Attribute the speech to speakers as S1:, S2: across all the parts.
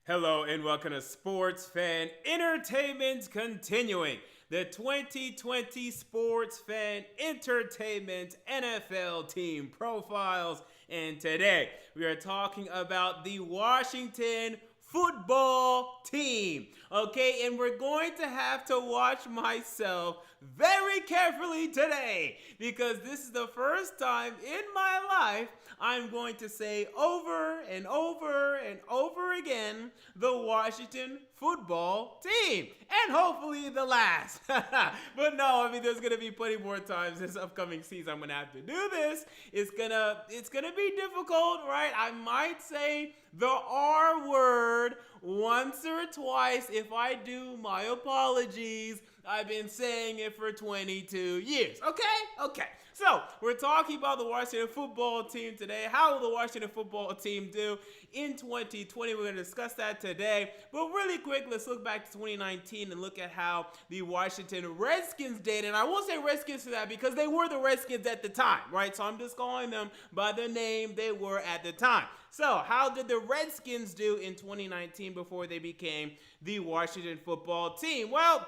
S1: Hello and welcome to Sports Fan Entertainment, continuing the 2020 Sports Fan Entertainment NFL team profiles. And today we are talking about the Washington football team. Okay, and we're going to have to watch myself very carefully today because this is the first time in my life I'm going to say over and over and over again the Washington football team, and hopefully the last. But no, I mean, there's gonna be plenty more times this upcoming season I'm gonna have to do this. It's gonna be difficult, right? I might say the R word once or twice. If I do, my apologies. I've been saying it for 22 years. Okay. So, we're talking about the Washington football team today. How will the Washington football team do in 2020? We're going to discuss that today. But really quick, let's look back to 2019 and look at how the Washington Redskins did. And I won't say Redskins for that because they were the Redskins at the time, right? So, I'm just calling them by the name they were at the time. So, how did the Redskins do in 2019 before they became the Washington football team? Well,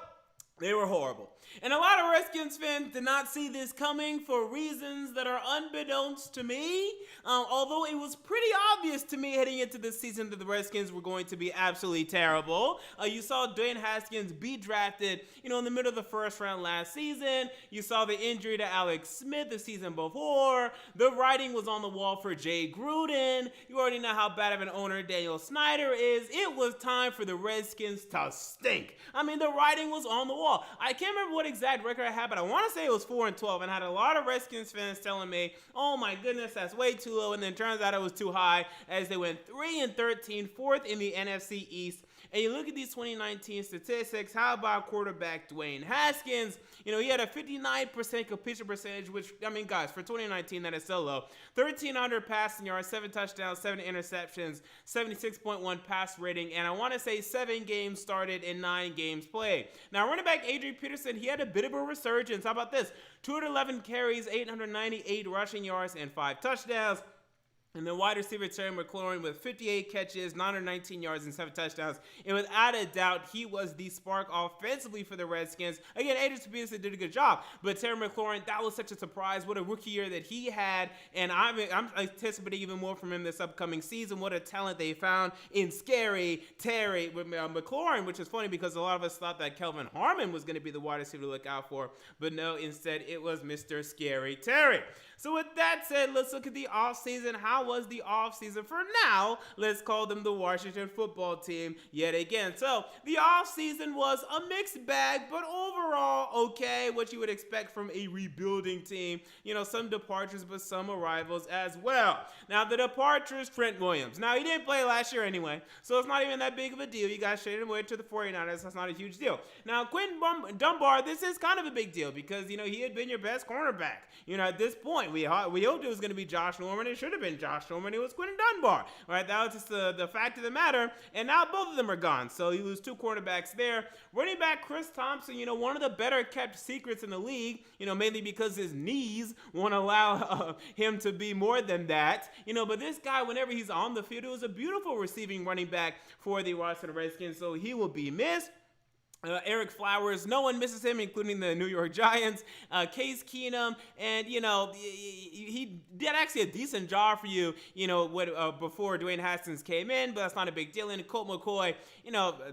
S1: they were horrible. And a lot of Redskins fans did not see this coming for reasons that are unbeknownst to me. Although it was pretty obvious to me heading into this season that the Redskins were going to be absolutely terrible. You saw Dwayne Haskins be drafted, in the middle of the first round last season. You saw the injury to Alex Smith the season before. The writing was on the wall for Jay Gruden. You already know how bad of an owner Daniel Snyder is. It was time for the Redskins to stink. I mean, the writing was on the wall. I can't remember what exact record I had, but I want to say it was 4-12, and I had a lot of Redskins fans telling me, oh my goodness, that's way too low, and then it turns out it was too high as they went 3-13, fourth in the NFC East. And you look at these 2019 statistics, how about quarterback Dwayne Haskins? He had a 59% completion percentage, which, guys, for 2019, that is so low. 1,300 passing yards, 7 touchdowns, 7 interceptions, 76.1 pass rating, and I want to say 7 games started and 9 games played. Now, running back Adrian Peterson, he had a bit of a resurgence. How about this? 211 carries, 898 rushing yards, and 5 touchdowns. And then wide receiver Terry McLaurin with 58 catches, 919 yards, and 7 touchdowns. And without a doubt, he was the spark offensively for the Redskins. Again, Adrian Peterson did a good job. But Terry McLaurin, that was such a surprise. What a rookie year that he had. And I'm anticipating even more from him this upcoming season. What a talent they found in Scary Terry with McLaurin, which is funny because a lot of us thought that Kelvin Harmon was going to be the wide receiver to look out for. But no, instead, it was Mr. Scary Terry. So with that said, let's look at the offseason. How was the offseason? For now, let's call them the Washington football team yet again. So the offseason was a mixed bag, but overall, okay, what you would expect from a rebuilding team. Some departures, but some arrivals as well. Now, the departures, Trent Williams. Now, he didn't play last year anyway, so it's not even that big of a deal. You guys traded him away to the 49ers. That's not a huge deal. Now, Quentin Dunbar, this is kind of a big deal because, he had been your best cornerback. At this point, we hoped it was going to be Josh Norman. It should have been Josh Norman. It was Quentin Dunbar. Right? That was just the fact of the matter. And now both of them are gone. So you lose 2 quarterbacks there. Running back Chris Thompson, one of the better kept secrets in the league, mainly because his knees won't allow him to be more than that. But this guy, whenever he's on the field, it was a beautiful receiving running back for the Washington Redskins. So he will be missed. Eric Flowers, no one misses him, including the New York Giants. Case Keenum, and he did actually a decent job for you, before Dwayne Haskins came in, but that's not a big deal. And Colt McCoy,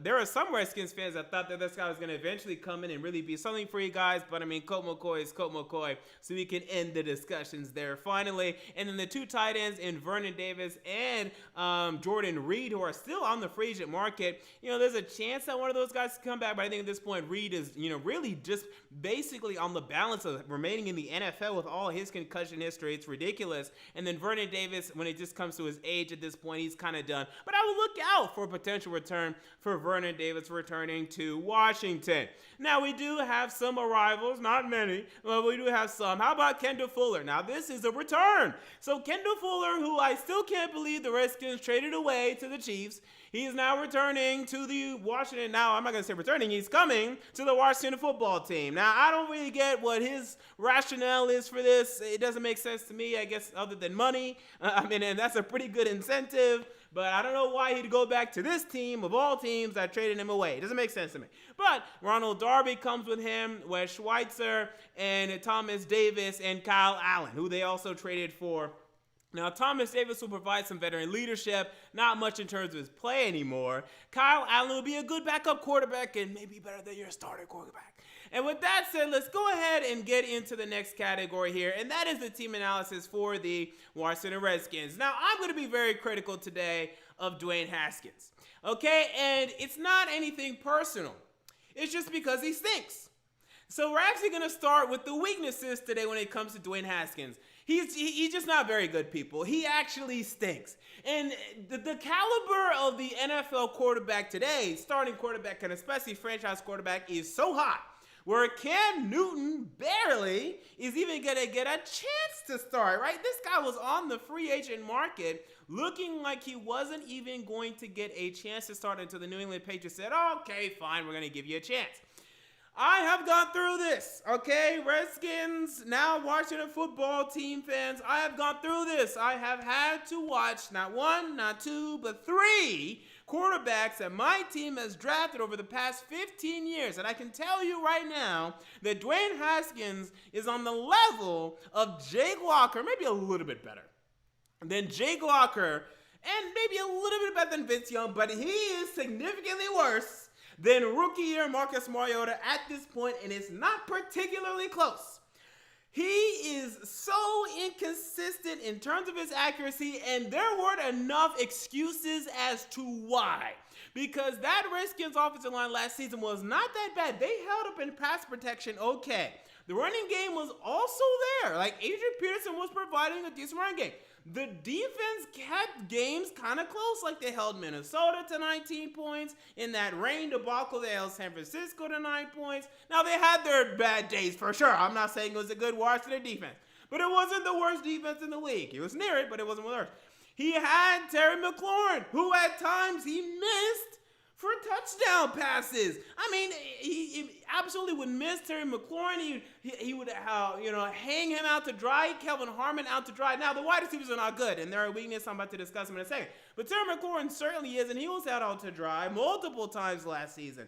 S1: there are some Redskins fans that thought that this guy was going to eventually come in and really be something for you guys, but Colt McCoy is Colt McCoy, so we can end the discussions there finally. And then the 2 tight ends in Vernon Davis and Jordan Reed, who are still on the free agent market. There's a chance that one of those guys can come back. But I think at this point, Reed is, really just basically on the balance of remaining in the NFL with all his concussion history. It's ridiculous. And then Vernon Davis, when it just comes to his age at this point, he's kind of done. But I will look out for a potential return for Vernon Davis returning to Washington. Now, we do have some arrivals, not many, but we do have some. How about Kendall Fuller? Now, this is a return. So Kendall Fuller, who I still can't believe the Redskins traded away to the Chiefs, he is now returning to the Washington. Now, I'm not going to say returning. He's coming to the Washington football team. Now, I don't really get what his rationale is for this. It doesn't make sense to me, I guess, other than money. And that's a pretty good incentive. But I don't know why he'd go back to this team of all teams that traded him away. It doesn't make sense to me. But Ronald Darby comes with him, Wes Schweitzer, and Thomas Davis, and Kyle Allen, who they also traded for. Now, Thomas Davis will provide some veteran leadership, not much in terms of his play anymore. Kyle Allen will be a good backup quarterback and maybe better than your starter quarterback. And with that said, let's go ahead and get into the next category here, and that is the team analysis for the Washington Redskins. Now, I'm going to be very critical today of Dwayne Haskins, okay? And it's not anything personal. It's just because he stinks. So we're actually going to start with the weaknesses today when it comes to Dwayne Haskins. He's just not very good, people. He actually stinks. And the caliber of the NFL quarterback today, starting quarterback and especially franchise quarterback, is so high, where Cam Newton barely is even going to get a chance to start, right? This guy was on the free agent market looking like he wasn't even going to get a chance to start until the New England Patriots said, okay, fine, we're going to give you a chance. I have gone through this, okay? Redskins, now Washington football team fans, I have gone through this. I have had to watch not one, not two, but three quarterbacks that my team has drafted over the past 15 years. And I can tell you right now that Dwayne Haskins is on the level of Jake Locker, maybe a little bit better than Jake Locker, and maybe a little bit better than Vince Young, but he is significantly worse than rookie year Marcus Mariota at this point, and it's not particularly close. He is so inconsistent in terms of his accuracy, and there weren't enough excuses as to why. Because that Redskins offensive line last season was not that bad. They held up in pass protection okay. The running game was also there. Like, Adrian Peterson was providing a decent running game. The defense kept games kind of close, like they held Minnesota to 19 points. In that rain debacle, they held San Francisco to 9 points. Now, they had their bad days for sure. I'm not saying it was a good Washington defense, but it wasn't the worst defense in the league. He was near it, but it wasn't worse. He had Terry McLaurin, who at times he missed for touchdown passes. I mean, he absolutely would miss Terry McLaurin. He would hang him out to dry, Kelvin Harmon out to dry. Now, the wide receivers are not good, and they're a weakness. I'm about to discuss them in a second. But Terry McLaurin certainly is, and he was out to dry multiple times last season.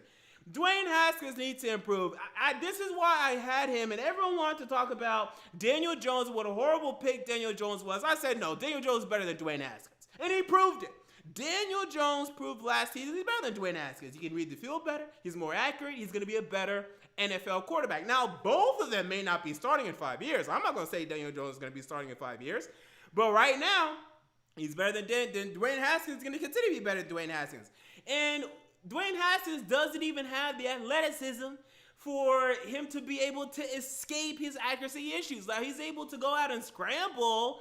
S1: Dwayne Haskins needs to improve. This is why I had him, and everyone wanted to talk about Daniel Jones, what a horrible pick Daniel Jones was. I said, no, Daniel Jones is better than Dwayne Haskins, and he proved it. Daniel Jones proved last season he's better than Dwayne Haskins. He can read the field better. He's more accurate. He's going to be a better NFL quarterback. Now, both of them may not be starting in 5 years. I'm not going to say Daniel Jones is going to be starting in 5 years. But right now, he's better than Dwayne Haskins. He's going to continue to be better than Dwayne Haskins. And Dwayne Haskins doesn't even have the athleticism for him to be able to escape his accuracy issues. Like, he's able to go out and scramble,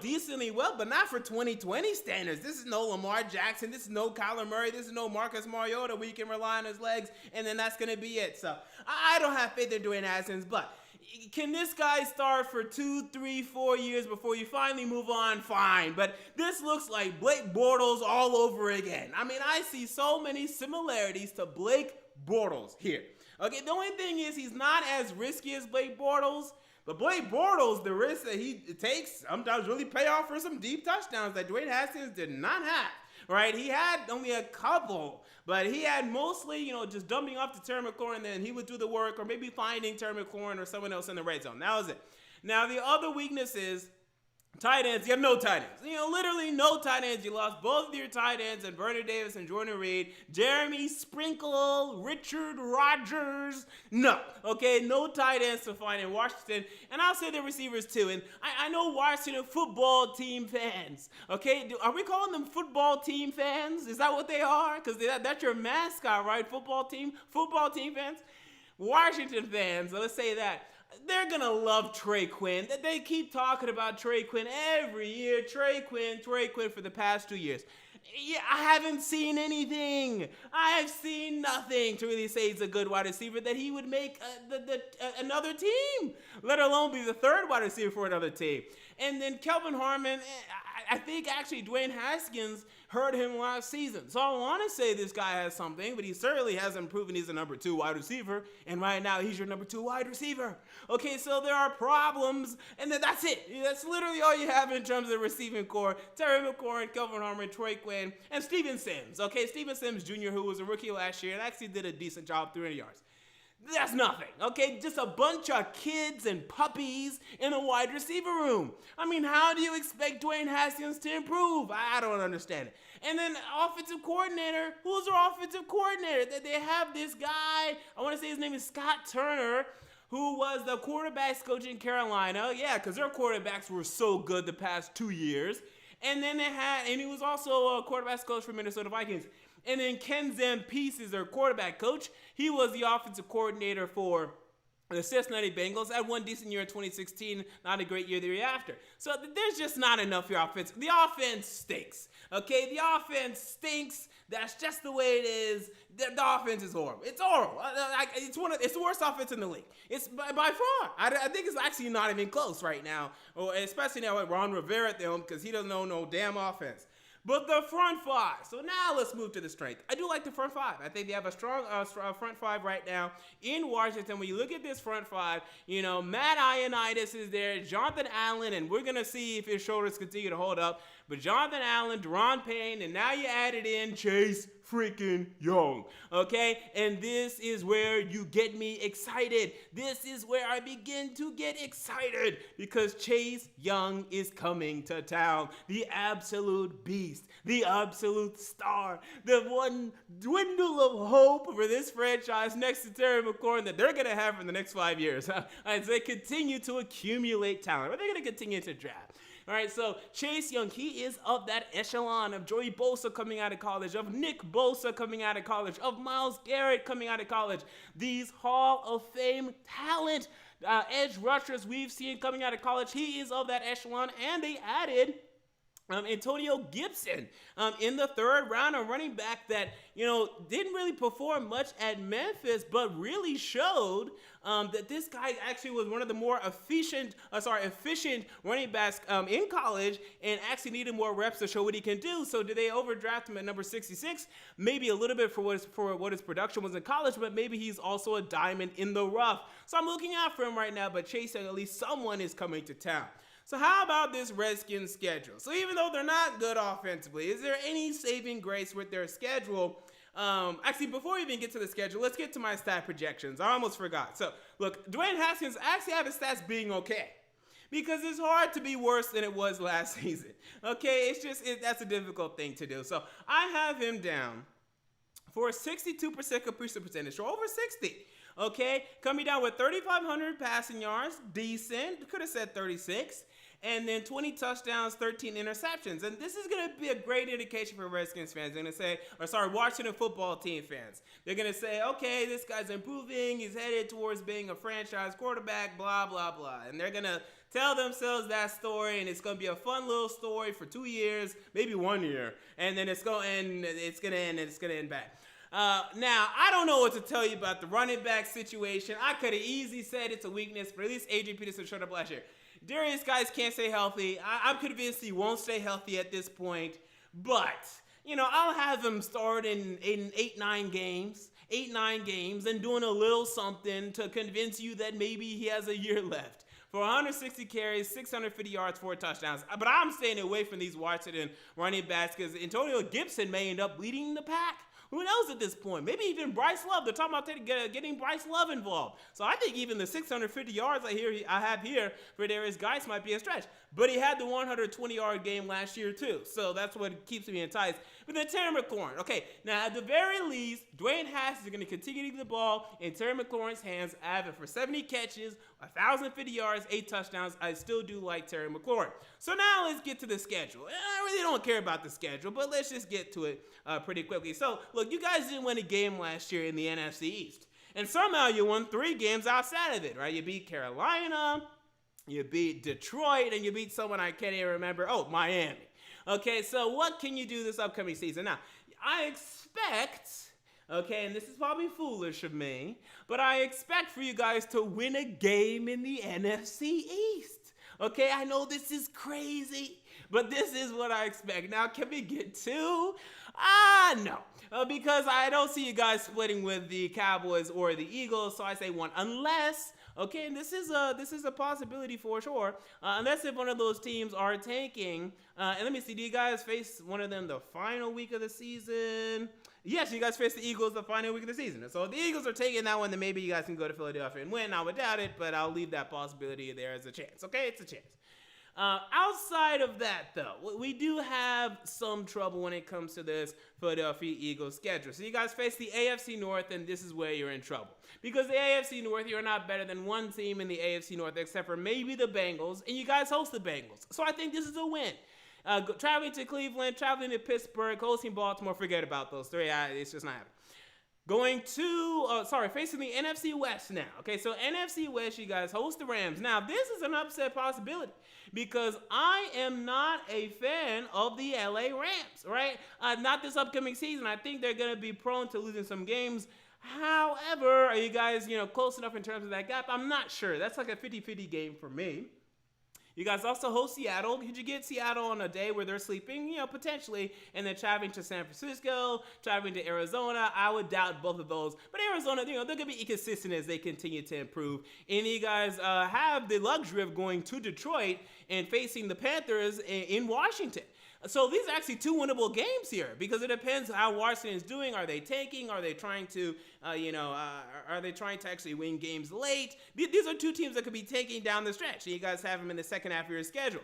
S1: decently well, but not for 2020 standards. This is no Lamar Jackson. This is no Kyler Murray. This is no Marcus Mariota where you can rely on his legs, and then that's going to be it. So I don't have faith in Dwayne Haskins, but can this guy start for 2, 3, 4 years before you finally move on? Fine. But this looks like Blake Bortles all over again. I mean, I see so many similarities to Blake Bortles here. Okay, the only thing is he's not as risky as Blake Bortles. But Blake Bortles, the risk that he takes sometimes really pay off for some deep touchdowns that Dwayne Haskins did not have, right? He had only a couple, but he had mostly, just dumping off to Terry McLaurin, and then he would do the work, or maybe finding Terry McLaurin or someone else in the red zone. That was it. Now, the other weakness is tight ends. You have no tight ends. Literally no tight ends. You lost both of your tight ends, and Vernon Davis and Jordan Reed. Jeremy Sprinkle, Richard Rodgers. No. Okay, no tight ends to find in Washington. And I'll say the receivers too. And I know Washington football team fans. Okay, are we calling them football team fans? Is that what they are? Because that's your mascot, right? Football team fans. Washington fans, let's say that. They're going to love Trey Quinn. They keep talking about Trey Quinn every year. Trey Quinn for the past 2 years. Yeah, I haven't seen anything. I have seen nothing to really say he's a good wide receiver that he would make another team, let alone be the third wide receiver for another team. And then Kelvin Harmon, I think actually Dwayne Haskins hurt him last season. So I want to say this guy has something, but he certainly hasn't proven he's a number 2 wide receiver. And right now he's your number 2 wide receiver. Okay, so there are problems, and then that's it. That's literally all you have in terms of the receiving core. Terry McLaurin, Kelvin Harmon, Troy Quinn, and Steven Sims. Okay, Steven Sims Jr., who was a rookie last year and actually did a decent job, 300 yards. That's nothing, okay? Just a bunch of kids and puppies in a wide receiver room. I mean, how do you expect Dwayne Haskins to improve? I don't understand it. And then offensive coordinator, who's their offensive coordinator? They have this guy, I want to say his name is Scott Turner, who was the quarterbacks coach in Carolina. Yeah, because their quarterbacks were so good the past 2 years. And then he was also a quarterbacks coach for Minnesota Vikings. And then Ken Zampese is their quarterback coach. He was the offensive coordinator for the Cincinnati Bengals. Had one decent year in 2016, not a great year the year after. So there's just not enough here offense. The offense stinks, okay? The offense stinks. That's just the way it is. The offense is horrible. It's horrible. It's the worst offense in the league. It's by far. I think it's actually not even close right now, or especially now with Ron Rivera at the helm, because he doesn't know no damn offense. But the front 5. So now let's move to the strength. I do like the front 5. I think they have a strong front 5 right now in Washington. When you look at this front 5, Matt Ioannidis is there, Jonathan Allen, and we're going to see if his shoulders continue to hold up. But Jonathan Allen, Deron Payne, and now you added in Chase freaking Young, okay? And this is where you get me excited. This is where I begin to get excited because Chase Young is coming to town. The absolute beast, the absolute star, the one dwindle of hope for this franchise next to Terry McLaurin that they're going to have for the next 5 years as they continue to accumulate talent. Are they going to continue to draft? All right, so Chase Young, he is of that echelon of Joey Bosa coming out of college, of Nick Bosa coming out of college, of Myles Garrett coming out of college. These Hall of Fame talent edge rushers we've seen coming out of college, he is of that echelon, and they added Antonio Gibson in the 3rd round, a running back that, didn't really perform much at Memphis, but really showed that this guy actually was one of the more efficient running backs in college and actually needed more reps to show what he can do. So did they overdraft him at number 66? Maybe a little bit for what his production was in college, but maybe he's also a diamond in the rough. So I'm looking out for him right now, but chasing at least someone is coming to town. So how about this Redskins schedule? So even though they're not good offensively, is there any saving grace with their schedule? Actually, before we even get to the schedule, let's get to my stat projections. I almost forgot. So look, Dwayne Haskins actually have his stats being okay because it's hard to be worse than it was last season. Okay, that's a difficult thing to do. So I have him down for a 62% completion percentage, so over 60. Okay, coming down with 3,500 passing yards, decent. Could have said 36. And then 20 touchdowns, 13 interceptions. And this is going to be a great indication for Redskins fans. They're going to say, Washington football team fans. They're going to say, okay, this guy's improving. He's headed towards being a franchise quarterback, blah, blah, blah. And they're going to tell themselves that story, and it's going to be a fun little story for 2 years, maybe 1 year. And then it's going to end, it's going to end bad. Now, I don't know what to tell you about the running back situation. I could have easily said it's a weakness, but at least Adrian Peterson showed up last year. Darius guys can't stay healthy. I'm convinced he won't stay healthy at this point. But, I'll have him start in 8-9 games, and doing a little something to convince you that maybe he has a year left. For 160 carries, 650 yards, 4 touchdowns. But I'm staying away from these Washington running backs because Antonio Gibson may end up leading the pack. Who knows at this point? Maybe even Bryce Love. They're talking about getting Bryce Love involved. So I think even the 650 yards I have here for Darius Geis might be a stretch. But he had the 120-yard game last year too. So that's what keeps me enticed. But then Terry McLaurin. Okay, now at the very least, Dwayne Haskins is going to continue to get the ball in Terry McLaurin's hands. I have it for 70 catches, 1,050 yards, 8 touchdowns. I still do like Terry McLaurin. So now let's get to the schedule. I really don't care about the schedule, but let's just get to it pretty quickly. So, look, you guys didn't win a game last year in the NFC East. And somehow you won 3 games outside of it, right? You beat Carolina, you beat Detroit, and you beat someone I can't even remember. Oh, Miami. Okay, so what can you do this upcoming season? Now, I expect, okay, and this is probably foolish of me, but I expect for you guys to win a game in the NFC East. Okay, I know this is crazy, but this is what I expect. Now, can we get 2? No. Because I don't see you guys splitting with the Cowboys or the Eagles, so I say 1. Unless, okay, and this is a possibility for sure, unless if one of those teams are tanking. And let me see, do you guys face one of them the final week of the season? Yes, you guys face the Eagles the final week of the season. So if the Eagles are taking that one, then maybe you guys can go to Philadelphia and win. I would doubt it, but I'll leave that possibility there as a chance. Okay, it's a chance. Outside of that, though, we do have some trouble when it comes to this Philadelphia Eagles schedule. So you guys face the AFC North, and this is where you're in trouble. Because the AFC North, you're not better than one team in the AFC North, except for maybe the Bengals, and you guys host the Bengals. So I think this is a win. Traveling to Cleveland, traveling to Pittsburgh, hosting Baltimore, forget about those 3. It's just not happening. Facing the NFC West now. Okay, so NFC West, you guys host the Rams. Now, this is an upset possibility because I am not a fan of the LA Rams, right? Not this upcoming season. I think they're going to be prone to losing some games. However, are you guys, close enough in terms of that gap? I'm not sure. That's like a 50-50 game for me. You guys also host Seattle. Could you get Seattle on a day where they're sleeping? Potentially. And then traveling to San Francisco, traveling to Arizona. I would doubt both of those. But Arizona, they're going to be inconsistent as they continue to improve. And you guys have the luxury of going to Detroit and facing the Panthers in Washington. So these are actually 2 winnable games here because it depends how Washington is doing. Are they tanking? Are they trying to, are they trying to actually win games late? These are 2 teams that could be taking down the stretch. And you guys have them in the second half of your schedule.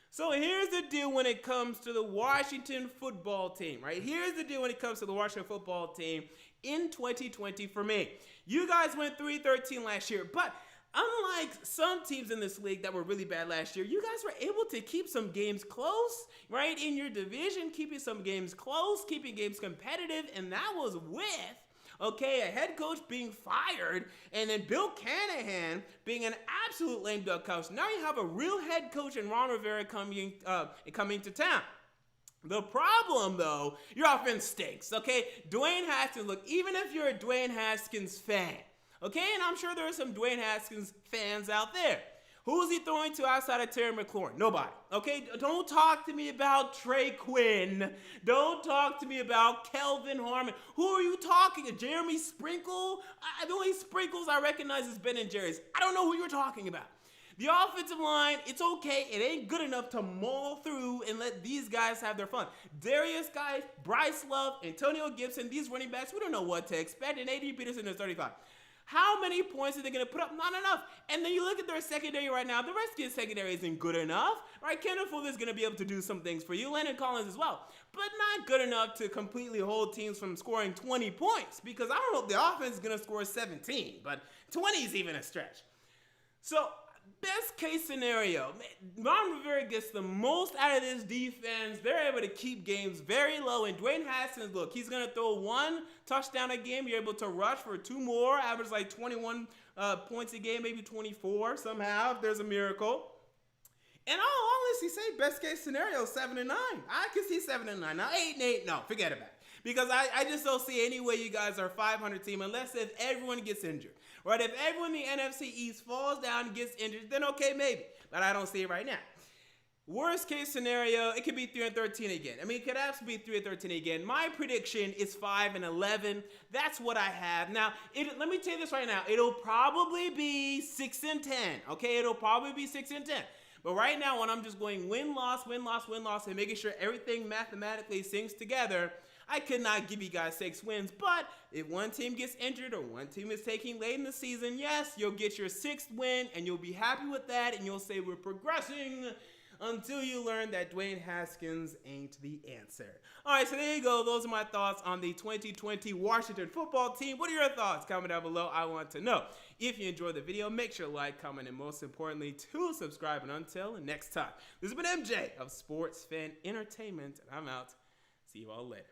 S1: So here's the deal when it comes to the Washington football team, right? Here's the deal when it comes to the Washington football team in 2020 for me. You guys went 3-13 last year, but unlike some teams in this league that were really bad last year, you guys were able to keep some games close, right? In your division, keeping some games close, keeping games competitive, and that was with, a head coach being fired, and then Bill Shanahan being an absolute lame duck coach. Now you have a real head coach in Ron Rivera coming to town. The problem, though, your offense stinks, okay? Dwayne Haskins, look, even if you're a Dwayne Haskins fan, okay, and I'm sure there are some Dwayne Haskins fans out there. Who is he throwing to outside of Terry McLaurin? Nobody. Okay, don't talk to me about Trey Quinn. Don't talk to me about Kelvin Harmon. Who are you talking to? Jeremy Sprinkle? The only Sprinkles I recognize is Ben and Jerry's. I don't know who you're talking about. The offensive line, it's okay. It ain't good enough to maul through and let these guys have their fun. Darius Guy, Bryce Love, Antonio Gibson, these running backs, we don't know what to expect. And A.D. Peterson is 35. How many points are they going to put up? Not enough. And then you look at their secondary right now. The Redskins secondary isn't good enough. Right? Kendall Fuller is going to be able to do some things for you. Landon Collins as well. But not good enough to completely hold teams from scoring 20 points. Because I don't know if the offense is going to score 17. But 20 is even a stretch. So, best case scenario, Ron Rivera gets the most out of this defense. They're able to keep games very low. And Dwayne Haskins, look, he's going to throw 1 touchdown a game. You're able to rush for 2 more, average like 21 points a game, maybe 24 somehow, if there's a miracle. And I'll honestly say best case scenario, 7-9. I can see 7-9. Now 8-8, no, forget about it. Because I just don't see any way you guys are a 500 team unless if everyone gets injured. Right? If everyone in the NFC East falls down and gets injured, then okay, maybe. But I don't see it right now. Worst case scenario, it could be 3-13 again. I mean, it could absolutely be 3-13 again. My prediction is 5-11. That's what I have. Now, let me tell you this right now. It'll probably be 6-10. Okay? It'll probably be 6-10. But right now, when I'm just going win-loss, win-loss, win-loss, and making sure everything mathematically syncs together, I could not give you guys 6 wins, but if one team gets injured or one team is taking late in the season, yes, you'll get your 6th win, and you'll be happy with that, and you'll say we're progressing until you learn that Dwayne Haskins ain't the answer. All right, so there you go. Those are my thoughts on the 2020 Washington football team. What are your thoughts? Comment down below. I want to know. If you enjoyed the video, make sure to like, comment, and most importantly, to subscribe. And until next time, this has been MJ of Sports Fan Entertainment, and I'm out. See you all later.